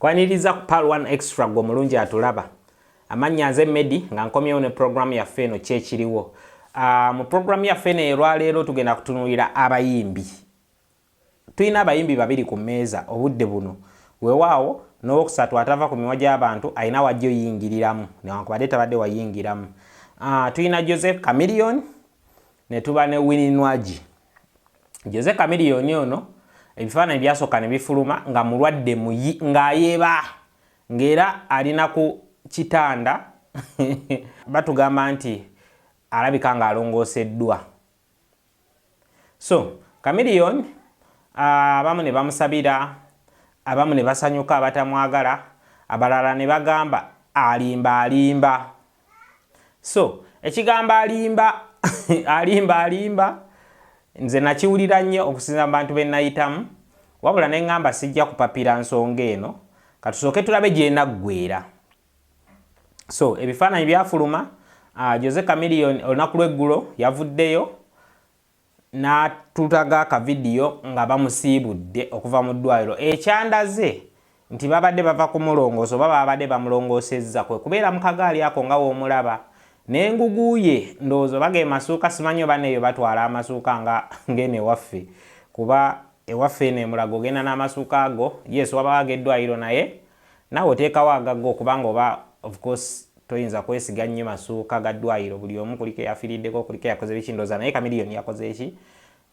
Kwaniriza ku Pal 1 Extra gwo mulungi atulaba. Amanya nze Medi nga nkomyewo ne program ya feno kyekiriwo. Mu program ya feno erwa leero tugenda kutunulira abayimbi. Tuyina abayimbi babiri ku mmeeza obudde buno. Weewaawo n'owokusatu atava ku miwa gy'abantu ayina wajjo yingiriramu newankubadde tabadde wayingiramu. Tuyina Joseph Chameleon ne tuba ne Mulwadde. Joseph Chameleon ono ebifaananyi byasooka ne bifuluma nga mulwadde ng'ayeeba ng'era alina ku kitanda batugamba nti alabika ng'alongooseddwa. So Chameleon abamu ne bamusabira, abamu ne basanyuka abatamwagala, abalala ne bagamba alimba. So ekigamba alimba nze nakiwulira nnyo okusinza mu bantu be nayitamu, wabula ne ngamba sijja kupapira nsonga eno katusooke tulabe gye naggweera. So ebifaananyi byafuluma. Joseph Chameleon olunaku lw'eggulo yavuddeyo n'atutaga akavidiyo nga bamusiibudde okuva mu ddwaliro. Ekyandaze nti babadde bava kumulongoosa oba babadde bamulongoosezza kwe kubeera mu kagaali ako nga woomulaba n'enguguye ndowooza bage masuuka simanyi oba neeyo batwala amasuuka ng'eno ewaffe, kuba ewaffe eno emulago ogenda n'amasuuka ago. Yes, waba wageddwaliro naye naawe oteekawo agago okubanga oba of course toyinza kwesiga nnyo masuuka ga ddwaliro. Buli omu kuliko eyafiriddeko, kuliko yakoze bikindooza, naye Chameleon yakoze eki?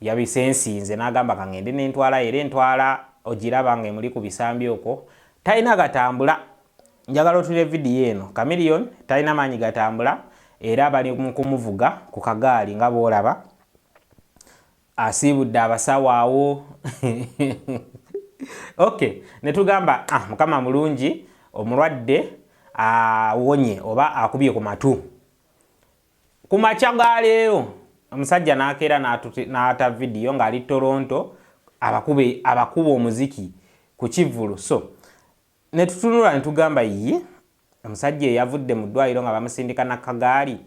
Yabisensinze n'agamba kangende n'entwala era entwala ogiraba nga emuli ku bisambi okwo talina gatambula. Njagala otule vidiyo eno. Chameleon talina maanyi gatambula era bali mu kumuvuga ku kagaali nga boolaba. Asiibudde abasawo awo. Okay, ne tugamba mukama mulungi, omulwadde awonye oba akubye ku matu. Ku makya ga leero omusajja n'akeera n'ata vidiyo ng'ali Toronto abakuba omuziki ku kivvulu. So ne tutunula ne tugamba yi omusajja eyavudde mu ddwaliro nga bamusindika n'akagaali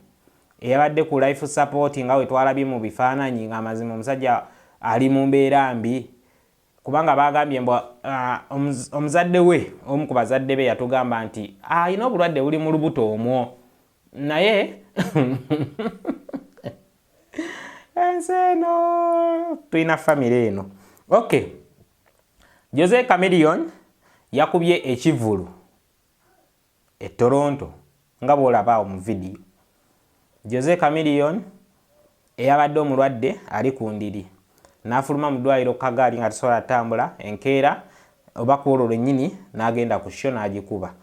eyabadde ku life support nga we twalabye mu bifaananyi nga amazima omusajja ali mu mbeera mbi, kubanga bagambye omuzadde we omu ku bazadde be yatugamba nti ayina obulwadde buli mu lubuto omwo naye ensi eno tulina famire eno. Okay, Joseph Chameleon yakubye ekivvulu e Toronto nga bw'olaba mu vidiyo. Joseph Chameleon eyabadde omulwadde ali ku ndiri n'afuluma mu ddwaliro kagaali nga tasobola ttambula, enkeera oba ku olwo lwennyini n'agenda ku show n'agikuba.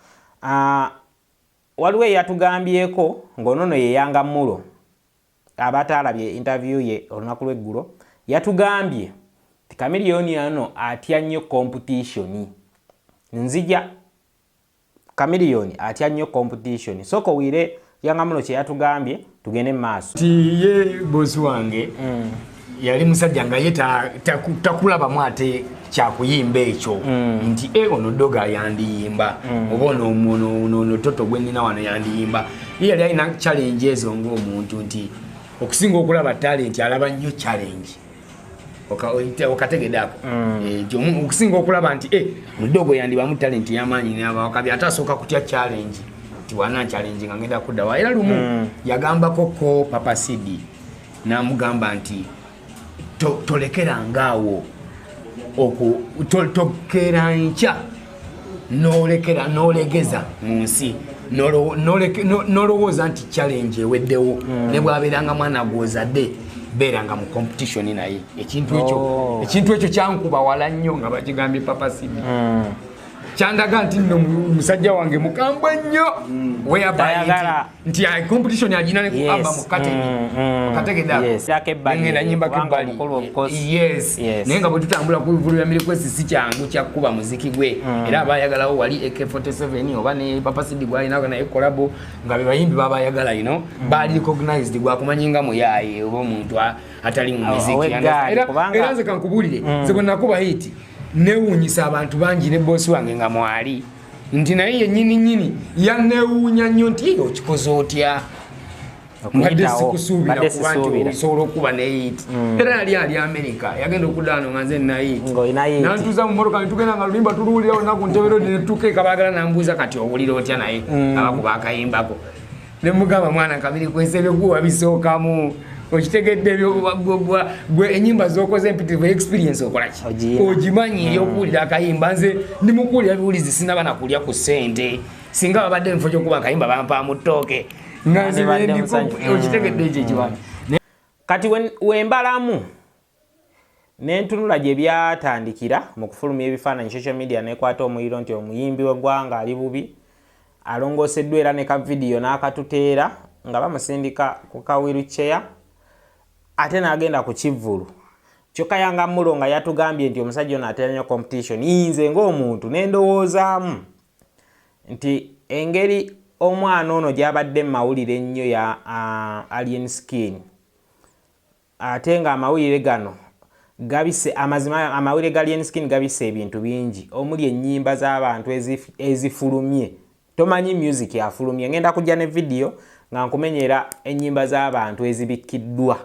Waliwo eyatugambyeko ng'onono yeyanga Mulo abataalabye interview ye olunaku lw'eggulo, yatugambye ti Chameleon ano atya nnyo competition. Nzija Chameleon atya nnyo competition. Soko wire yanga Mulo kye yatugambye tugende maaso. Tiye bosi wange yali musajja nga ye takulabamu ate kyakuyimba ekyo nti ono doga yandiyimba oba ono toto gwe nnina wano yandiyimba. Ye yali alina challenge ezo ng'omuntu nti okusinga okulaba talent alaba nnyo challenge. Okategedako okusinga okulaba nti mudogo yandibamu talent y'amaanyi n'abawakabi atasooka kutya challenge nti wana challenge nga ngenda kuddawa. Era lumu yagambako ko Papa Sidi n'amugamba nti tolekera ngaawo tokera nkya n'olegeza mu nsi n'olowooza nti challenge eweddewo ne bw'abeeranga mwana gw'ozadde beeranga mu competition naye. Ekintu ekyo kyankuba wala nnyo nga bakigambye Papa Sidi. Kyandaga nti nno musajja wange mukambwe nnyo weyabala nti competition agina ne kuamba mu kateni okategedako ngenda nyimba kebbali. Yes, naye nga bwe tutambula ku bivulu bya Milikwesi si kyangu kyakkuba muziki gwe. Era abayagalawo wali AK47 oba ne Papa Sidi gwalina naye kolabo nga be bayimbi babayagala bali recognized gwakumanyinga muyaye oba omuntu atali mu muziki. Era nze kankubulire nze bwe nakuba hiti newuunyisa abantu bangi ne bosi wange nga mwali nti naye yennyini yanewuunya nnyo nti okikoze otya. mbadde sikusuubira kuba nti osobola okuba ne hit era yali ali America yagenda okudaano nga nze nayit nantuuza mu motoka netugenda nga lulimba tuluwulira olunaku ntebero netukeeka baagala nambuuza kati owulira otya naye abakuba akayimbako ne mugamba mwana kabiri kwensebe gwe wabisookamu okitegedde gwe enyimba z'okoze empitivu experience okolaki ogimanyi eyokuwulira akayimba nze ndi mukuwulira biwulizi sinaba nakulya ku ssente singa babadde mufo kyokuba akayimba bampa mu ttooke okitegedde ekyo ekimanyi kati wembalamu nentunula gye byatandikira mu kufulumya ebifaananyi social media nekwata omuliro nti omuyimbi w'eggwanga ali bubi alongoseddwa era ne ka vidiyo n'akatuteera nga bamusindika ku ka wheelchair ate n'agenda ku kivvulu kyokka yanga mulo nga yatugambye nti omusajja ono atera nnyo competition yinze ng'omuntu nendowoozaamu nti engeri omwana ono gy'abadde mu mawulire ennyo ya alien skin ate nga amawulire gano gabise amazima amawulire ga alien skin gabise ebintu bingi omuli ennyimba z'abantu ezifulumye tomanyi music yafulumye ngenda kujja ne video nga nkumenyera ennyimba z'abantu ezibikkiddwa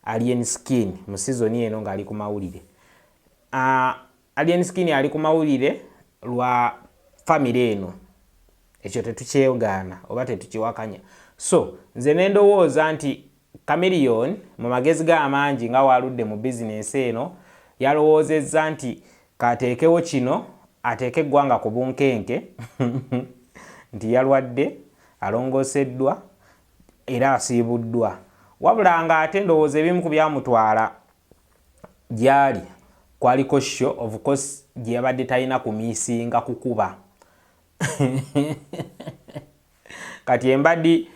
alien skin mu season eno nga ali ku mawulire alien skin ali ku mawulire lwa family eno ekyo tetukyegaana oba tetukiwakanya so nze nendowooza nti chameleon mu magezi g'amangi nga waludde mu bizinesi eno yalowoozezza nti kateekewo kino ateeke eggwanga ku bunkenke nti yalwadde alongoseddwa era asiibuddwa wabula nga ate ndowooza ebimu ku byamutwala gyali kwaliko show of course gye yabadde talina kumiisinga kukuba kati embaddi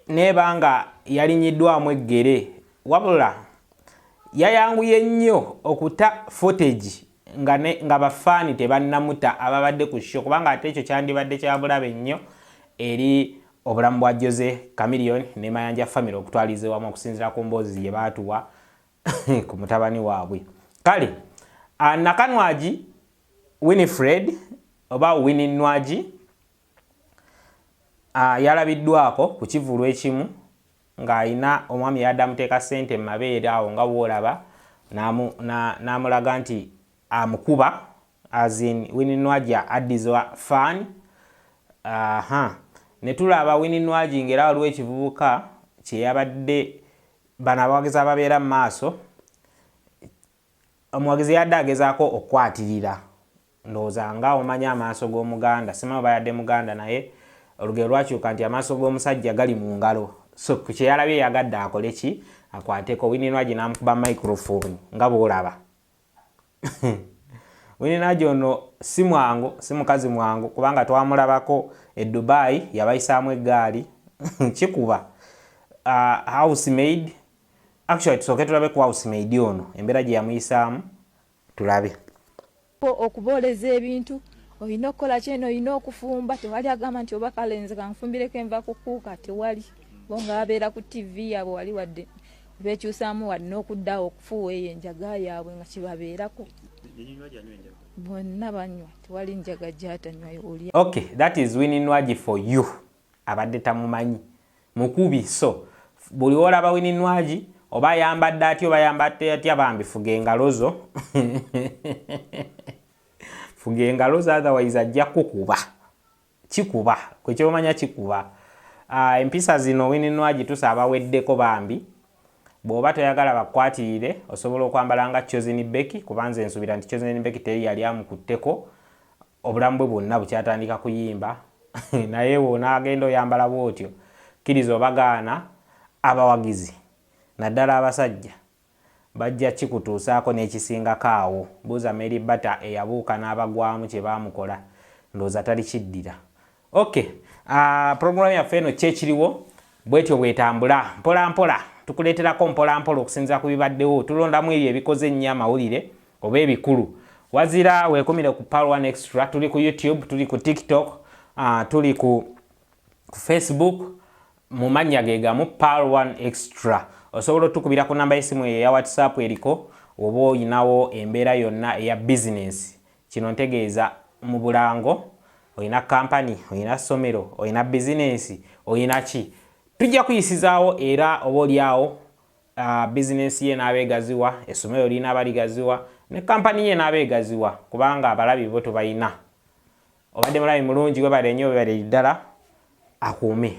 nebanga yalinyiddwamu eggere wabula yayanguye nnyo okuta footage nga bafaani tebannamuta ababadde ku show kubanga ate ekyo kyandibadde kyabulabe nnyo eri obulamu bwa Jose Chameleon ne Mayanja family okutwaliza wamu okusinzira ku mboozi gye baatuwa ku mutabani waabwe kale nakanwaji Winifred oba Winnie Nwaji yalabiddwako ku kivulu ekimu ng'ayina omwami yaddamuteeka ssente mu mabeere awo nga woolaba n'amulaga nti amukuba azin Winnie Nwaji addizwa fan ne tulaba Winnie Nwaji ng'era waliwo ekivubuka kye yabadde bano abawagizi ababeera mu maaso omuwagizi yadde agezaako okwatirira ndowooza nga omanya amaaso g'omuganda simanyi oba yadde muganda naye olugero lwakyuka nti amaaso g'omusajja gali mu ngalo so ku kye yalabye yagadde akole ki akwateko Winnie Nwaji n'amukuba microphone nga bw'olaba Winnie Nwaji ono si mwangu si mukazi mwangu kubanga twamulabako e Dubai yabayisaamu eggaali kikuba housemaid actually tusooke tulabe ku housemaid ono embeera gye yamuyisaamu tulabe okubooleza ebintu olina okukola kyeno olina okufumba tewali agamba nti oba kalenze kanfumbireko enva kukuuka tewali bo nga babeera ku TV yaabwe wali wadde beekyusaamu walina okuddawo okufuuwa eyo enjaga yaabwe nga kibabeerako bonna banywa tewali njaga gyatanywayo oli okay that is Winnie Nwaji for you abadde tamumanyi mukubi so buli olaba Winnie Nwaji oba yambadde atya oba yambadde atya bambi fuga engalo zo fuga engalo zo otherwise ajja kukuba kikuba kwekyomanya kikuba empisa zino Winnie Nwaji tusaba weddeko bambi bw'oba toyagala bakwatirire osobola okwambala nga Chosen Becky kubanza ensubira nti Chosen Becky teri yali amukutteko obulamu bwe bwonna bukyatandika kuyimba naye wona agenda oyambala bwotyo kkiriza obagaana abawagizi naddala abasajja bajja kikutuusaako n'ekisingako awo buuza Mary Bata eyabuuka n'abagwamu kye baamukola ndowooza tali kiddira okay program yaffe eno kyekiriwo bwetyo bwetambula mpola mpola tukuleeterako mpola mpola okusinziira ku bibaddewo tulondamu ebyo ebikoze ennyo amawulire oba ebikulu wazira weekumire ku Power One Extra tuli ku YouTube tuli ku TikTok tuli ku Facebook mu mannya ge gamu Power One Extra osobola otukubira ku namba y'essimu eya WhatsApp eriko oba oyinawo embeera yonna eya business kino ntegeeza mu bulango oyina company oyina ssomero oyina business oyina ki tujja kuyisizaawo era obaolyawo bizinesi ye n'abeegaziwa, essomero linaaba ligaziwa, ne kampani ye n'abeegaziwa kubanga abalabi bo tubayina. Obadde mulabi mulungi, webale nnyo, webale ddala akuume.